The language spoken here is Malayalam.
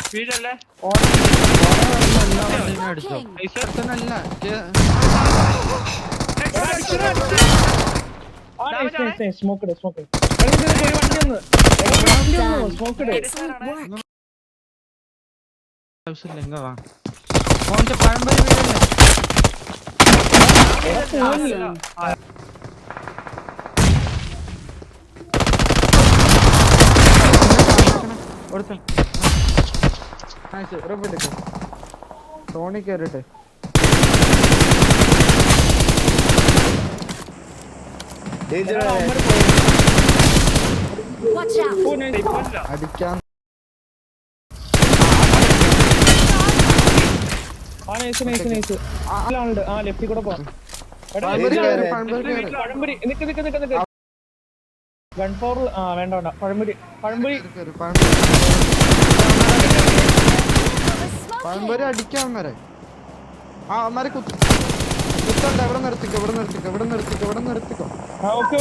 വീടല്ലേ അടിച്ചോ സ്മോക്ക് പഴംപൊരി വീടല്ലേ ടോണി കേറിട്ടെ അടിക്കാൻ ലെഫ്റ്റിൽ കൂടെ പോവാം ഗൺ ഫോർ വേണ്ട പഴംപൊരി പഴംപൊരി അടിക്കാൻ വരെ അമ്മരെ കുത്തണ്ട ഇവിടെ നിർത്തിക്കോ ഓക്കെ